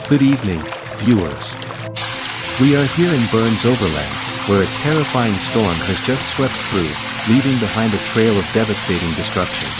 Good evening, viewers. We are here in Brienz Overland, where a terrifying storm has just swept through, leaving behind a trail of devastating destruction.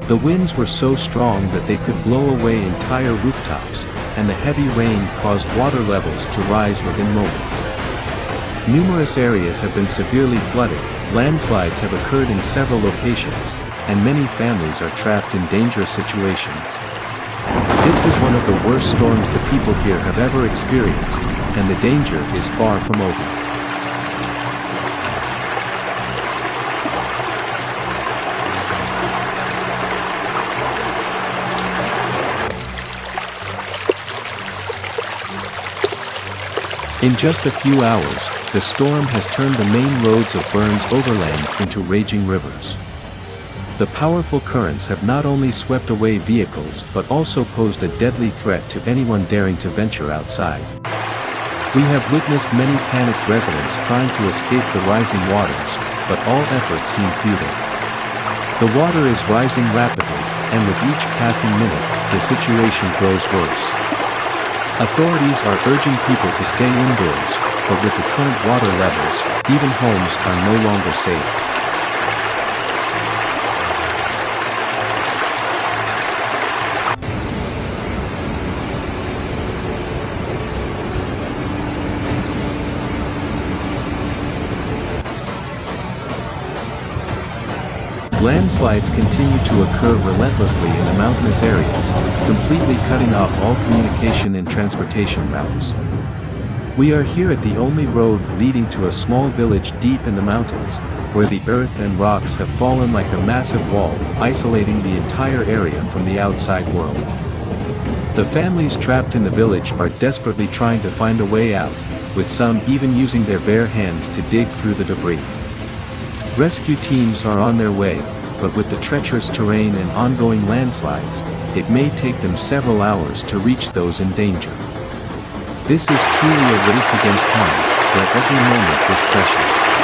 The winds were so strong that they could blow away entire rooftops, and the heavy rain caused water levels to rise within moments. Numerous areas have been severely flooded, landslides have occurred in several locations, and many families are trapped in dangerous situations. This is one of the worst storms the people here have ever experienced, and the danger is far from over. In just a few hours, the storm has turned the main roads of Brienz Overland into raging rivers. The powerful currents have not only swept away vehicles but also posed a deadly threat to anyone daring to venture outside. We have witnessed many panicked residents trying to escape the rising waters, but all efforts seem futile. The water is rising rapidly, and with each passing minute, the situation grows worse. Authorities are urging people to stay indoors, but with the current water levels, even homes are no longer safe. Landslides continue to occur relentlessly in the mountainous areas, completely cutting off all communication and transportation routes. We are here at the only road leading to a small village deep in the mountains, where the earth and rocks have fallen like a massive wall, isolating the entire area from the outside world. The families trapped in the village are desperately trying to find a way out, with some even using their bare hands to dig through the debris. Rescue teams are on their way, but with the treacherous terrain and ongoing landslides, it may take them several hours to reach those in danger. This is truly a race against time, where every moment is precious.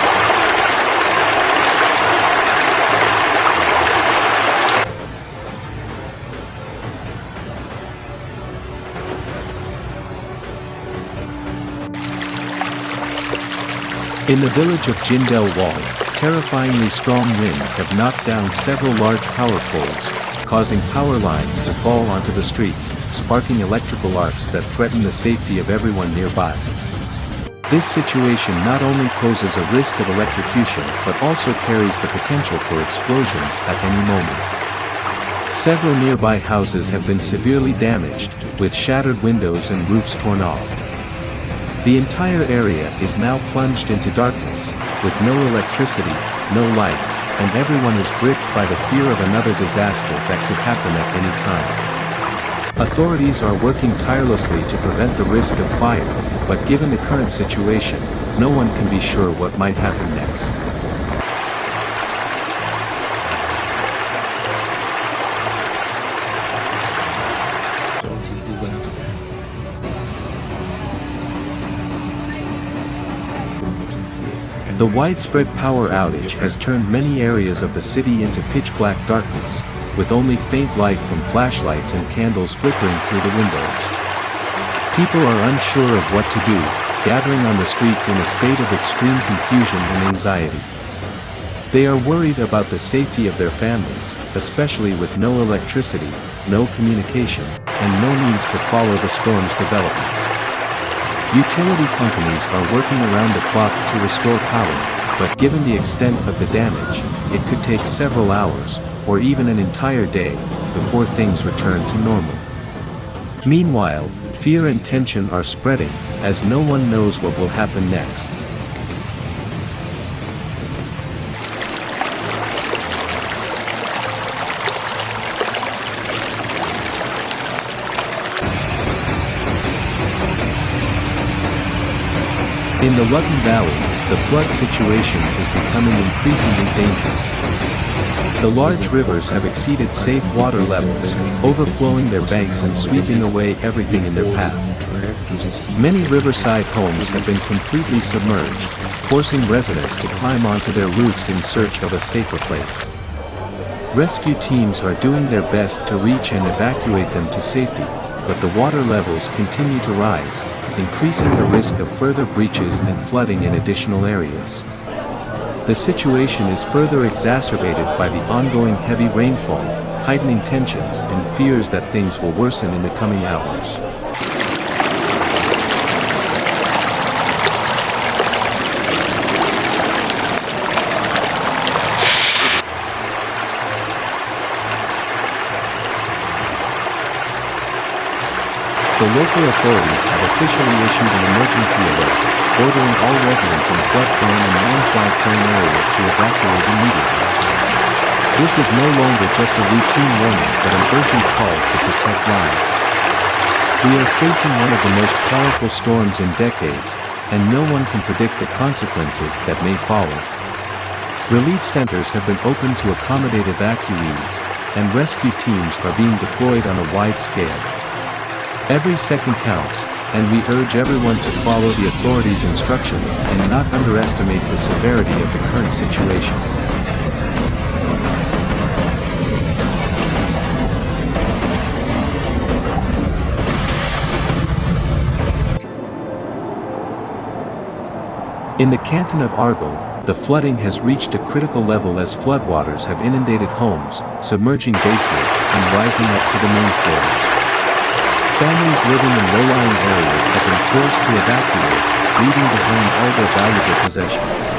In the village of Wall, terrifyingly strong winds have knocked down several large power poles, causing power lines to fall onto the streets, sparking electrical arcs that threaten the safety of everyone nearby. This situation not only poses a risk of electrocution but also carries the potential for explosions at any moment. Several nearby houses have been severely damaged, with shattered windows and roofs torn off. The entire area is now plunged into darkness, with no electricity, no light, and everyone is gripped by the fear of another disaster that could happen at any time. Authorities are working tirelessly to prevent the risk of fire, but given the current situation, no one can be sure what might happen next. The widespread power outage has turned many areas of the city into pitch-black darkness, with only faint light from flashlights and candles flickering through the windows. People are unsure of what to do, gathering on the streets in a state of extreme confusion and anxiety. They are worried about the safety of their families, especially with no electricity, no communication, and no means to follow the storm's developments. Utility companies are working around the clock to restore power, but given the extent of the damage, it could take several hours, or even an entire day, before things return to normal. Meanwhile, fear and tension are spreading, as no one knows what will happen next. In the Luton Valley, the flood situation is becoming increasingly dangerous. The large rivers have exceeded safe water levels, overflowing their banks and sweeping away everything in their path. Many riverside homes have been completely submerged, forcing residents to climb onto their roofs in search of a safer place. Rescue teams are doing their best to reach and evacuate them to safety, but the water levels continue to rise, increasing the risk of further breaches and flooding in additional areas. The situation is further exacerbated by the ongoing heavy rainfall, heightening tensions and fears that things will worsen in the coming hours. The local authorities have officially issued an emergency alert, ordering all residents in flood-prone and landslide-prone areas to evacuate immediately. This is no longer just a routine warning but an urgent call to protect lives. We are facing one of the most powerful storms in decades, and no one can predict the consequences that may follow. Relief centers have been opened to accommodate evacuees, and rescue teams are being deployed on a wide scale. Every second counts, and we urge everyone to follow the authorities' instructions and not underestimate the severity of the current situation. In the canton of Argyll, the flooding has reached a critical level as floodwaters have inundated homes, submerging basements, and rising up to the main floors. Families living in low-lying areas have been forced to evacuate, leaving behind all their valuable possessions.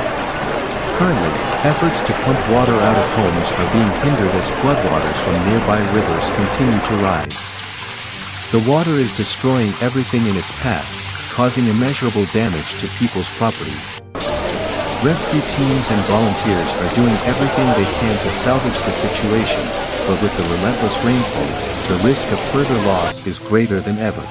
Currently, efforts to pump water out of homes are being hindered as floodwaters from nearby rivers continue to rise. The water is destroying everything in its path, causing immeasurable damage to people's properties. Rescue teams and volunteers are doing everything they can to salvage the situation, but with the relentless rainfall, the risk of further loss is greater than ever.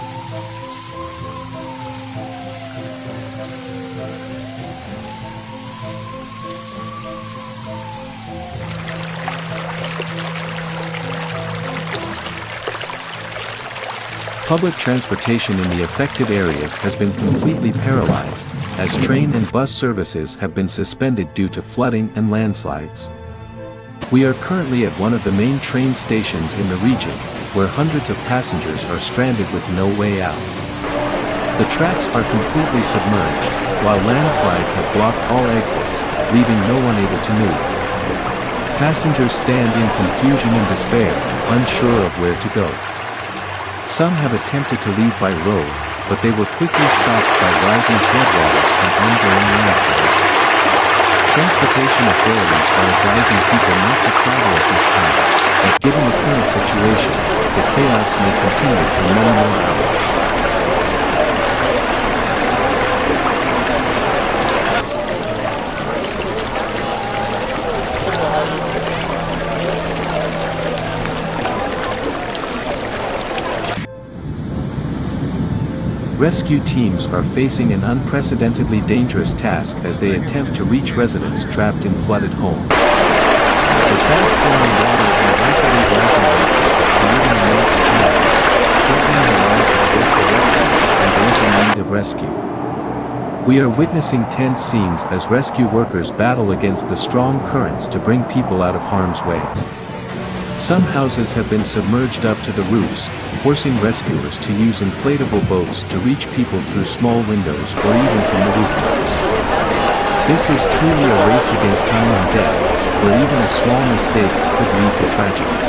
Public transportation in the affected areas has been completely paralyzed, as train and bus services have been suspended due to flooding and landslides. We are currently at one of the main train stations in the region, where hundreds of passengers are stranded with no way out. The tracks are completely submerged, while landslides have blocked all exits, leaving no one able to move. Passengers stand in confusion and despair, unsure of where to go. Some have attempted to leave by road, but they were quickly stopped by rising floodwaters and ongoing landslides. Transportation authorities are advising people not to travel at this time, but given the current situation, the chaos may continue for many more hours. Rescue teams are facing an unprecedentedly dangerous task as they attempt to reach residents trapped in flooded homes. The fast-flowing water and rapidly rising levels are creating immense challenges, threatening the lives of both the rescuers and those in need of rescue. We are witnessing tense scenes as rescue workers battle against the strong currents to bring people out of harm's way. Some houses have been submerged up to the roofs, forcing rescuers to use inflatable boats to reach people through small windows or even from the rooftops. This is truly a race against time and death, where even a small mistake could lead to tragedy.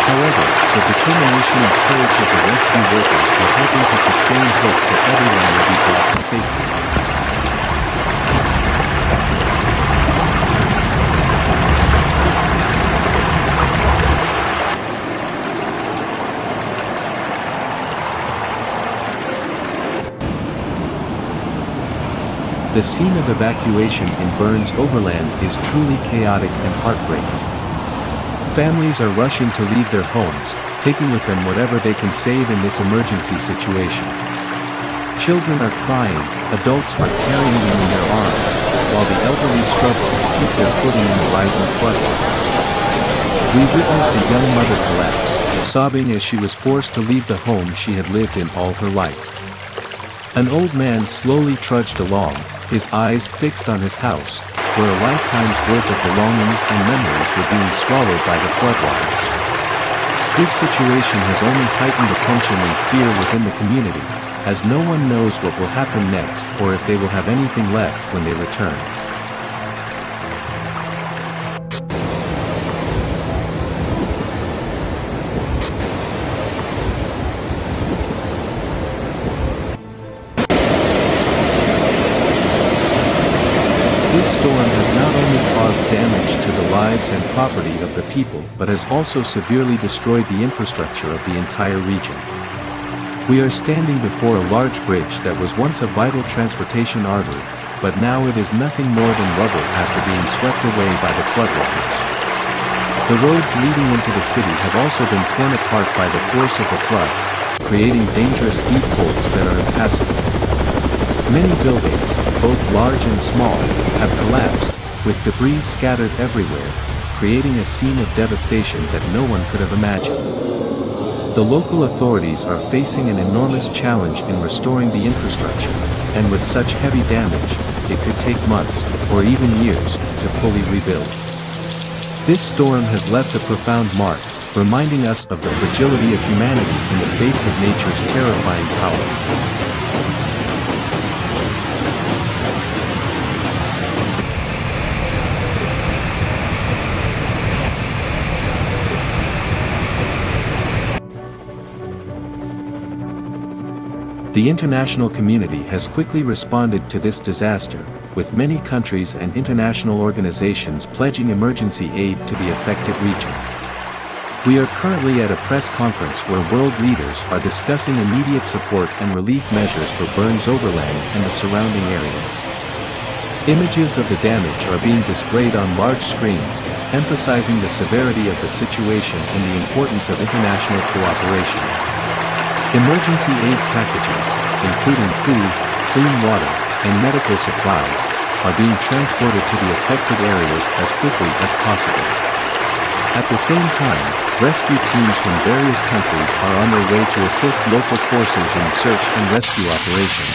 However, the determination and courage of the rescue workers are helping to sustain hope that everyone will be brought to safety. The scene of evacuation in Burns Overland is truly chaotic and heartbreaking. Families are rushing to leave their homes, taking with them whatever they can save in this emergency situation. Children are crying, adults are carrying them in their arms, while the elderly struggle to keep their footing in the rising floodwaters. We witnessed a young mother collapse, sobbing as she was forced to leave the home she had lived in all her life. An old man slowly trudged along, his eyes fixed on his house, where a lifetime's worth of belongings and memories were being swallowed by the floodwaters. This situation has only heightened the tension and fear within the community, as no one knows what will happen next or if they will have anything left when they return. This storm has not only caused damage to the lives and property of the people but has also severely destroyed the infrastructure of the entire region. We are standing before a large bridge that was once a vital transportation artery, but now it is nothing more than rubble after being swept away by the floodwaters. The roads leading into the city have also been torn apart by the force of the floods, creating dangerous deep holes that are impassable. Many buildings, both large and small, have collapsed, with debris scattered everywhere, creating a scene of devastation that no one could have imagined. The local authorities are facing an enormous challenge in restoring the infrastructure, and with such heavy damage, it could take months, or even years, to fully rebuild. This storm has left a profound mark, reminding us of the fragility of humanity in the face of nature's terrifying power. The international community has quickly responded to this disaster, with many countries and international organizations pledging emergency aid to the affected region. We are currently at a press conference where world leaders are discussing immediate support and relief measures for Brienz overland and the surrounding areas. Images of the damage are being displayed on large screens, emphasizing the severity of the situation and the importance of international cooperation. Emergency aid packages, including food, clean water, and medical supplies, are being transported to the affected areas as quickly as possible. At the same time, rescue teams from various countries are on their way to assist local forces in search and rescue operations.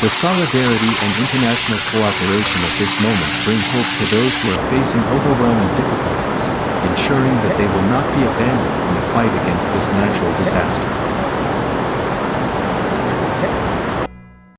The solidarity and international cooperation at this moment bring hope to those who are facing overwhelming difficulties, ensuring that they will not be abandoned in the fight against this natural disaster.